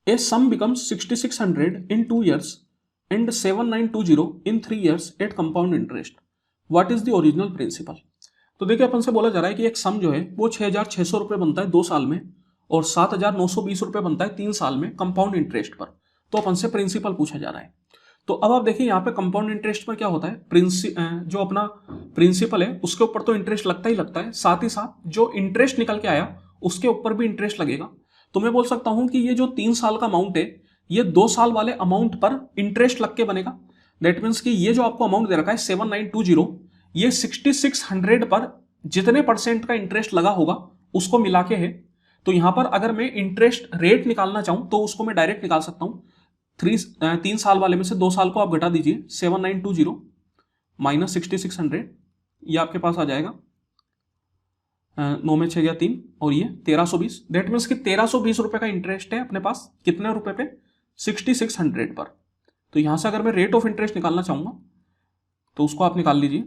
A sum becomes 6600 in 2 years and 7920 in 3 years at compound interest. What is the original principal? तो देखिए अपन से बोला जा रहा है कि एक सम जो है वो 6600 रुपये बनता है 2 साल में और 7920 रुपये बनता है 3 साल में कंपाउंड इंटरेस्ट पर। तो अपन से प्रिंसिपल पूछा जा रहा है। तो अब आप देखिए यहाँ पे कंपाउंड इंटरेस्ट पर क्या होता है, जो अपना प्रिंसिपल है उसके ऊपर तो इंटरेस्ट लगता ही लगता है, साथ ही साथ जो इंटरेस्ट निकल के आया उसके ऊपर भी इंटरेस्ट लगेगा। तो मैं बोल सकता हूं कि ये जो 3 साल का अमाउंट है ये 2 साल वाले अमाउंट पर इंटरेस्ट लग के बनेगा। दैट मीन्स कि ये जो आपको अमाउंट दे रखा है 7920, ये 6600 पर जितने परसेंट का इंटरेस्ट लगा होगा उसको मिला के है। तो यहां पर अगर मैं इंटरेस्ट रेट निकालना चाहूं तो उसको मैं डायरेक्ट निकाल सकता हूं। 3 साल वाले में से 2 साल को आप घटा दीजिए, 7920 माइनस 6600, ये आपके पास आ जाएगा 9 में 6 गया 3 और ये 1320। दैट मीन्स कि 1320 रुपए का इंटरेस्ट है अपने पास कितने रुपए पे, 6600 पर। तो यहां से अगर मैं रेट ऑफ इंटरेस्ट निकालना चाहूंगा तो उसको आप निकाल लीजिए,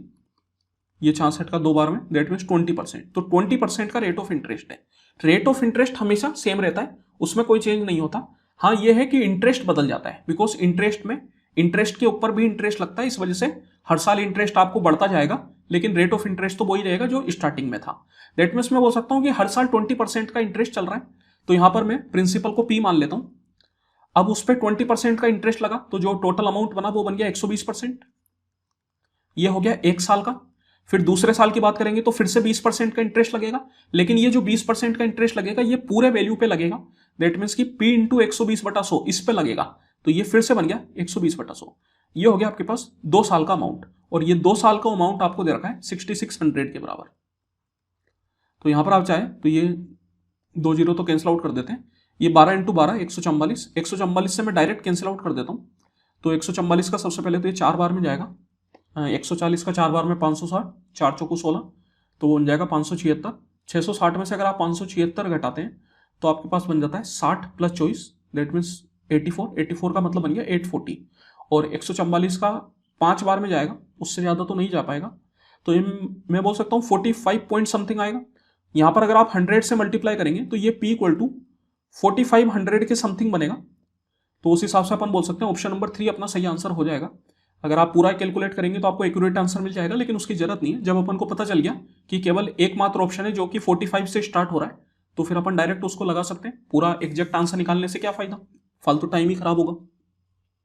ये 66 का 2 बार में, दैट मीन्स 20%। तो 20% का रेट ऑफ इंटरेस्ट है। रेट ऑफ इंटरेस्ट हमेशा सेम रहता है, उसमें कोई चेंज नहीं होता। हाँ ये है कि इंटरेस्ट बदल जाता है, बिकॉज इंटरेस्ट के ऊपर भी इंटरेस्ट लगता है, इस वजह से हर साल इंटरेस्ट आपको बढ़ता जाएगा, लेकिन रेट ऑफ इंटरेस्ट तो वही रहेगा जो स्टार्टिंग में था। दैट मीन्स मैं बोल सकता हूं कि हर साल 20% का इंटरेस्ट चल रहा है। तो यहां पर मैं प्रिंसिपल को P मान लेता हूं। अब उस पर 20% का इंटरेस्ट लगा तो जो टोटल अमाउंट बना वो बन गया 120%। ये हो गया 1 साल का। फिर दूसरे साल की बात करेंगे तो फिर से 20% का इंटरेस्ट लगेगा, लेकिन ये जो 20% का इंटरेस्ट लगेगा ये पूरे वैल्यू पे लगेगा। दैट मीन्स कि P इंटू 120/100 इस पे लगेगा। तो ये फिर से बन गया 120/100। ये हो गया आपके पास 2 साल का अमाउंट, और ये 2 साल का अमाउंट आपको दे रखा है 6600 के बराबर। तो यहां पर आप चाहे तो ये 2 जीरो तो कैंसिल आउट कर देते हैं, ये 12 इंटू 12 144, 144 से मैं डायरेक्ट कैंसिल आउट कर देता हूं। तो 144 का सबसे पहले तो ये 4 बार में जाएगा, 140 का 4 बार में 560, 4 चौको 16, तो वो बन जाएगा 576। 660 में से अगर आप 576 घटाते हैं तो आपके पास बन जाता है 60 + 24, दैट मीन्स 84 का मतलब बन गया 840। और 144 का 5 बार में जाएगा, उससे ज़्यादा तो नहीं जा पाएगा, तो ये मैं बोल सकता हूँ 45 पॉइंट समथिंग आएगा। यहाँ पर अगर आप 100 से मल्टीप्लाई करेंगे तो ये P = 4500 के समथिंग बनेगा। तो उस हिसाब से अपन बोल सकते हैं ऑप्शन नंबर 3 अपना सही आंसर हो जाएगा। अगर आप पूरा कैलकुलेट करेंगे तो आपको एक्यूरेट आंसर मिल जाएगा, लेकिन उसकी जरूरत नहीं है। जब अपन को पता चल गया कि केवल एकमात्र ऑप्शन है जो कि 45 से स्टार्ट हो रहा है, तो फिर अपन डायरेक्ट उसको लगा सकते हैं। पूरा एग्जैक्ट आंसर निकालने से क्या फायदा, फालतू टाइम ही खराब होगा।